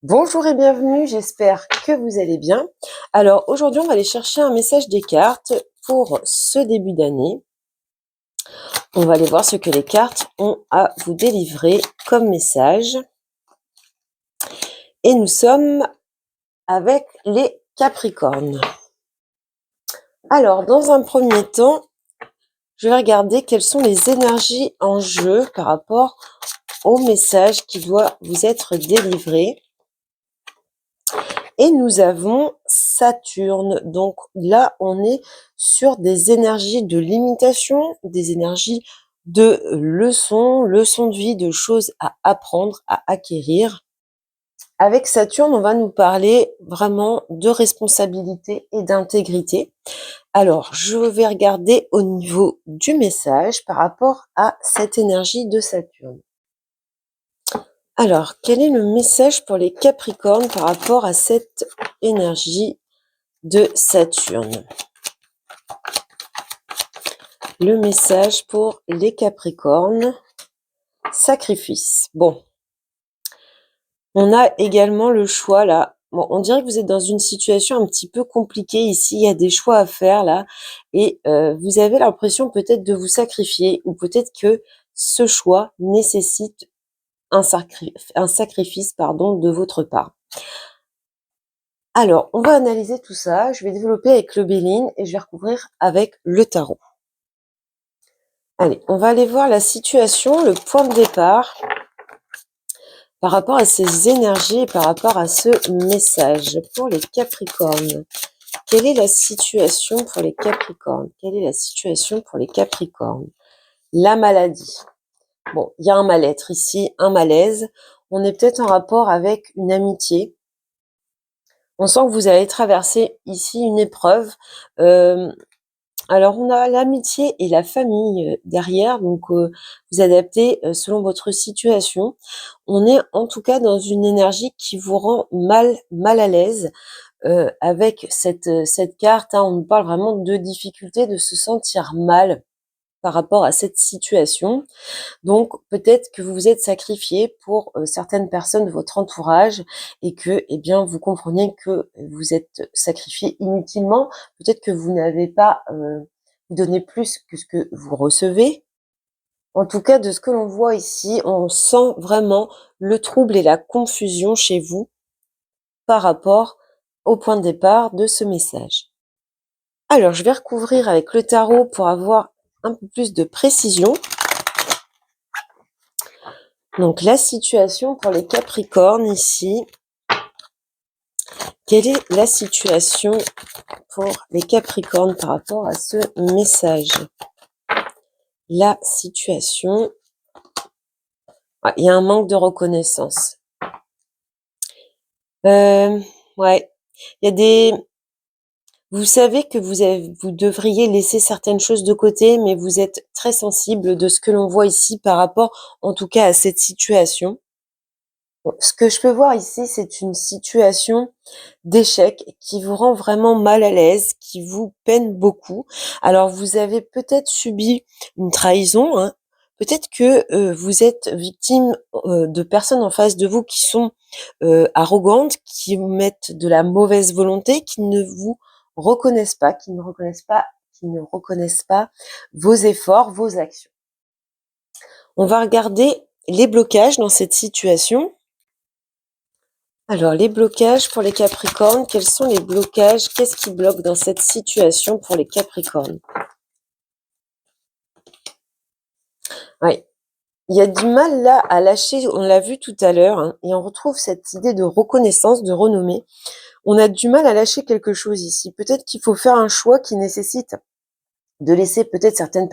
Bonjour et bienvenue, j'espère que vous allez bien. Alors aujourd'hui, on va aller chercher un message des cartes pour ce début d'année. On va aller voir ce que les cartes ont à vous délivrer comme message. Et nous sommes avec les Capricornes. Alors, dans un premier temps, je vais regarder quelles sont les énergies en jeu par rapport au message qui doit vous être délivré. Et nous avons Saturne. Donc là, on est sur des énergies de limitation, des énergies de leçons de vie, de choses à apprendre, à acquérir. Avec Saturne, on va nous parler vraiment de responsabilité et d'intégrité. Alors, je vais regarder au niveau du message par rapport à cette énergie de Saturne. Alors, quel est le message pour les Capricornes par rapport à cette énergie de Saturne? Le message pour les Capricornes, sacrifice. Bon, on a également le choix là. Bon, on dirait que vous êtes dans une situation un petit peu compliquée ici. Il y a des choix à faire là, et vous avez l'impression peut-être de vous sacrifier, ou peut-être que ce choix nécessite un sacrifice, de votre part. Alors, on va analyser tout ça. Je vais développer avec le Béline et je vais recouvrir avec le tarot. Allez, on va aller voir la situation, le point de départ par rapport à ces énergies et par rapport à ce message pour les Capricornes. Quelle est la situation pour les Capricornes? Quelle est la situation pour les Capricornes? La maladie. Bon, il y a un mal-être ici, un malaise. On est peut-être en rapport avec une amitié. On sent que vous allez traverser ici une épreuve. Alors, on a l'amitié et la famille derrière, donc vous adaptez selon votre situation. On est en tout cas dans une énergie qui vous rend mal à l'aise avec cette carte. On nous parle vraiment de difficulté, de se sentir mal par rapport à cette situation. Donc, peut-être que vous vous êtes sacrifié pour certaines personnes de votre entourage et que, eh bien, vous comprenez que vous êtes sacrifié inutilement. Peut-être que vous n'avez pas donné plus que ce que vous recevez. En tout cas, de ce que l'on voit ici, on sent vraiment le trouble et la confusion chez vous par rapport au point de départ de ce message. Alors, je vais recouvrir avec le tarot pour avoir un peu plus de précision. Donc, la situation pour les Capricornes ici. Quelle est la situation pour les Capricornes par rapport à ce message? La situation. Ah, il y a un manque de reconnaissance. Ouais. Il y a des... Vous savez que vous devriez laisser certaines choses de côté, mais vous êtes très sensible de ce que l'on voit ici par rapport, en tout cas, à cette situation. Bon, ce que je peux voir ici, c'est une situation d'échec qui vous rend vraiment mal à l'aise, qui vous peine beaucoup. Alors, vous avez peut-être subi une trahison, peut-être que vous êtes victime de personnes en face de vous qui sont arrogantes, qui vous mettent de la mauvaise volonté, qui ne vous reconnaissent pas, qui ne reconnaissent pas vos efforts, vos actions. On va regarder les blocages dans cette situation. Alors, les blocages pour les Capricornes, quels sont les blocages? Qu'est-ce qui bloque dans cette situation pour les Capricornes? Oui, il y a du mal là à lâcher, on l'a vu tout à l'heure, et on retrouve cette idée de reconnaissance, de renommée. On a du mal à lâcher quelque chose ici. Peut-être qu'il faut faire un choix qui nécessite de laisser peut-être certaines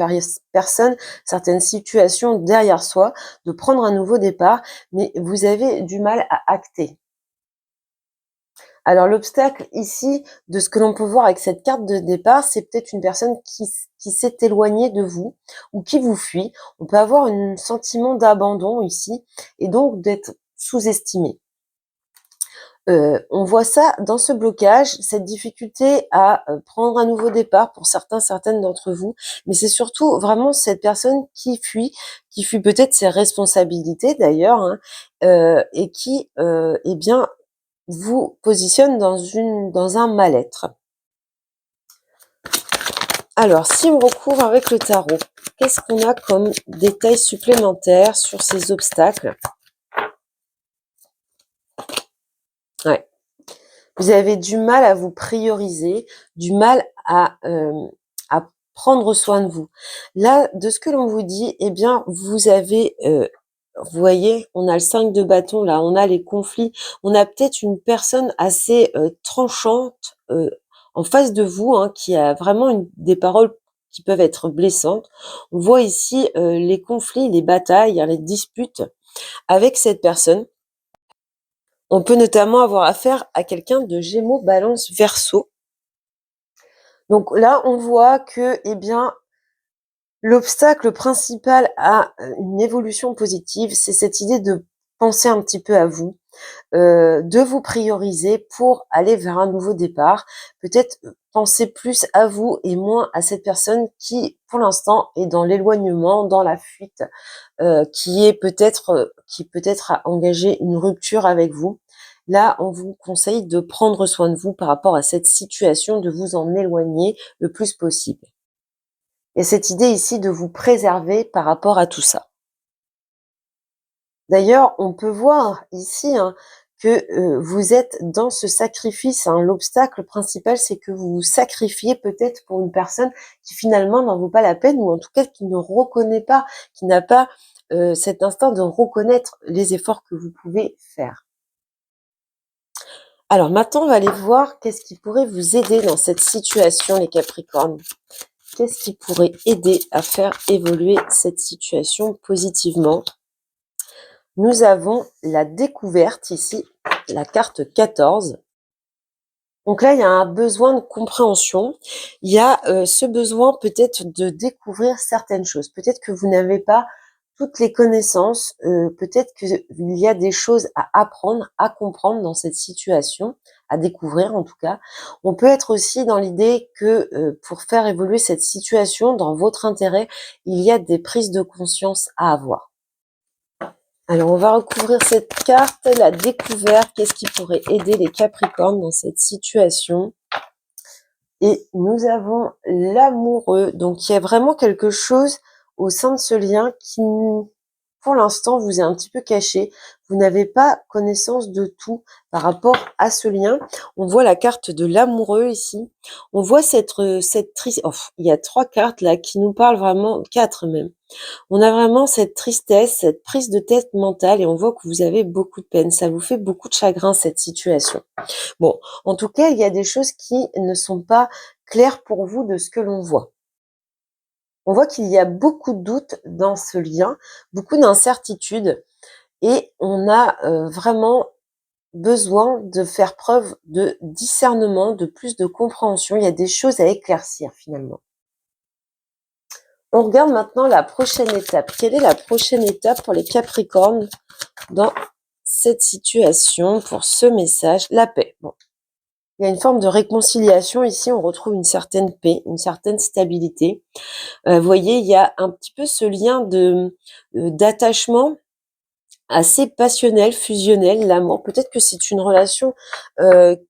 personnes, certaines situations derrière soi, de prendre un nouveau départ, mais vous avez du mal à acter. Alors l'obstacle ici, de ce que l'on peut voir avec cette carte de départ, c'est peut-être une personne qui s'est éloignée de vous ou qui vous fuit. On peut avoir un sentiment d'abandon ici et donc d'être sous-estimé. On voit ça dans ce blocage, cette difficulté à, prendre un nouveau départ pour certains, certaines d'entre vous, mais c'est surtout vraiment cette personne qui fuit peut-être ses responsabilités d'ailleurs, hein, et qui, eh bien, vous positionne dans un mal-être. Alors, si on recouvre avec le tarot, qu'est-ce qu'on a comme détails supplémentaires sur ces obstacles? Ouais. Vous avez du mal à vous prioriser, du mal à prendre soin de vous. Là, de ce que l'on vous dit, eh bien, vous avez, vous voyez, on a le 5 de bâton là, on a les conflits, on a peut-être une personne assez, tranchante, en face de vous, hein, qui a vraiment des paroles qui peuvent être blessantes. On voit ici, les conflits, les batailles, hein, les disputes avec cette personne. On peut notamment avoir affaire à quelqu'un de Gémeaux, Balance, Verseau. Donc là, on voit que, eh bien, l'obstacle principal à une évolution positive, c'est cette idée de penser un petit peu à vous, de vous prioriser pour aller vers un nouveau départ. Peut-être penser plus à vous et moins à cette personne qui, pour l'instant, est dans l'éloignement, dans la fuite, qui peut-être a engagé une rupture avec vous. Là, on vous conseille de prendre soin de vous par rapport à cette situation, de vous en éloigner le plus possible. Et cette idée ici de vous préserver par rapport à tout ça. D'ailleurs, on peut voir ici, hein, que vous êtes dans ce sacrifice, hein. L'obstacle principal, c'est que vous vous sacrifiez peut-être pour une personne qui finalement n'en vaut pas la peine, ou en tout cas qui ne reconnaît pas, qui n'a pas cet instinct de reconnaître les efforts que vous pouvez faire. Alors maintenant, on va aller voir qu'est-ce qui pourrait vous aider dans cette situation, les Capricornes. Qu'est-ce qui pourrait aider à faire évoluer cette situation positivement? Nous avons la découverte ici, la carte 14. Donc là, il y a un besoin de compréhension. Il y a ce besoin peut-être de découvrir certaines choses. Peut-être que vous n'avez pas toutes les connaissances. Peut-être qu'il y a des choses à apprendre, à comprendre dans cette situation, à découvrir en tout cas. On peut être aussi dans l'idée que pour faire évoluer cette situation dans votre intérêt, il y a des prises de conscience à avoir. Alors, on va recouvrir cette carte, la découverte, qu'est-ce qui pourrait aider les Capricornes dans cette situation. Et nous avons l'amoureux. Donc, il y a vraiment quelque chose au sein de ce lien qui, pour l'instant, vous est un petit peu caché. Vous n'avez pas connaissance de tout par rapport à ce lien. On voit la carte de l'amoureux ici. On voit cette triste... Oh, il y a 3 cartes là qui nous parlent vraiment, 4 même. On a vraiment cette tristesse, cette prise de tête mentale et on voit que vous avez beaucoup de peine. Ça vous fait beaucoup de chagrin, cette situation. Bon, en tout cas, il y a des choses qui ne sont pas claires pour vous de ce que l'on voit. On voit qu'il y a beaucoup de doutes dans ce lien, beaucoup d'incertitudes et on a vraiment besoin de faire preuve de discernement, de plus de compréhension. Il y a des choses à éclaircir finalement. On regarde maintenant la prochaine étape. Quelle est la prochaine étape pour les Capricornes dans cette situation, pour ce message? La paix. Bon. Il y a une forme de réconciliation ici, on retrouve une certaine paix, une certaine stabilité. Vous voyez, il y a un petit peu ce lien d'attachement assez passionnel, fusionnel, l'amour. Peut-être que c'est une relation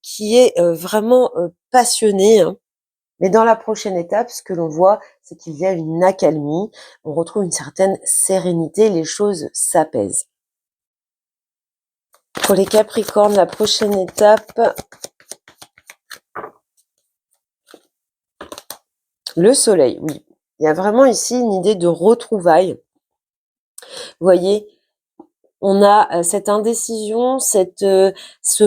qui est vraiment passionnée, hein. Mais dans la prochaine étape, ce que l'on voit, c'est qu'il y a une accalmie, on retrouve une certaine sérénité, les choses s'apaisent. Pour les Capricornes, la prochaine étape, le soleil, oui. Il y a vraiment ici une idée de retrouvailles. Vous voyez, on a cette indécision, ce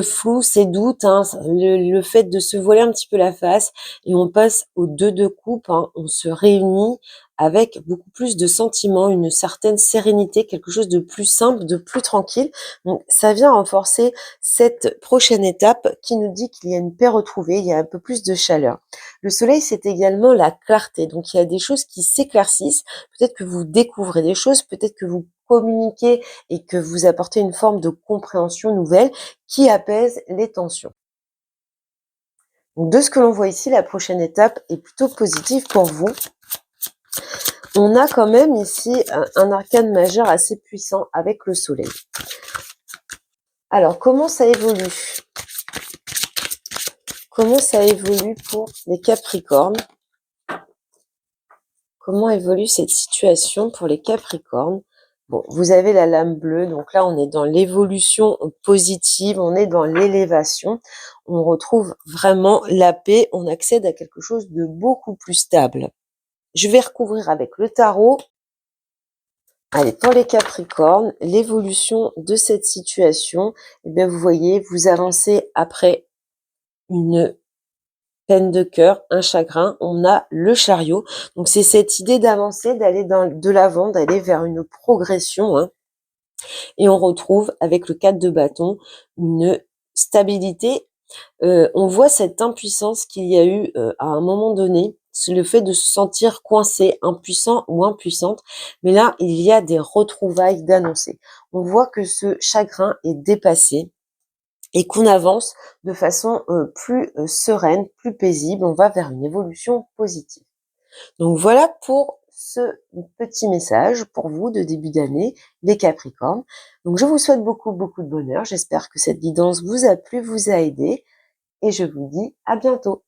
flou, ces doutes, hein, le fait de se voiler un petit peu la face, et on passe au 2 de coupe, hein, on se réunit avec beaucoup plus de sentiments, une certaine sérénité, quelque chose de plus simple, de plus tranquille. Donc ça vient renforcer cette prochaine étape qui nous dit qu'il y a une paix retrouvée, il y a un peu plus de chaleur. Le soleil, c'est également la clarté, donc il y a des choses qui s'éclaircissent, peut-être que vous découvrez des choses, peut-être que vous communiquer et que vous apportez une forme de compréhension nouvelle qui apaise les tensions. Donc, de ce que l'on voit ici, la prochaine étape est plutôt positive pour vous. On a quand même ici un arcane majeur assez puissant avec le soleil. Alors, comment ça évolue? Comment ça évolue pour les Capricornes? Comment évolue cette situation pour les Capricornes? Bon, vous avez la lame bleue, donc là, on est dans l'évolution positive, on est dans l'élévation. On retrouve vraiment la paix, on accède à quelque chose de beaucoup plus stable. Je vais recouvrir avec le tarot. Allez, pour les Capricornes, l'évolution de cette situation, eh bien, vous voyez, vous avancez après une peine de cœur, un chagrin, on a le chariot. Donc, c'est cette idée d'avancer, d'aller de l'avant, d'aller vers une progression, hein. Et on retrouve avec le 4 de bâton une stabilité. On voit cette impuissance qu'il y a eu à un moment donné, c'est le fait de se sentir coincé, impuissant ou impuissante. Mais là, il y a des retrouvailles d'annoncer. On voit que ce chagrin est dépassé et qu'on avance de façon plus sereine, plus paisible. On va vers une évolution positive. Donc voilà pour ce petit message pour vous de début d'année, les Capricornes. Donc je vous souhaite beaucoup, beaucoup de bonheur. J'espère que cette guidance vous a plu, vous a aidé et je vous dis à bientôt.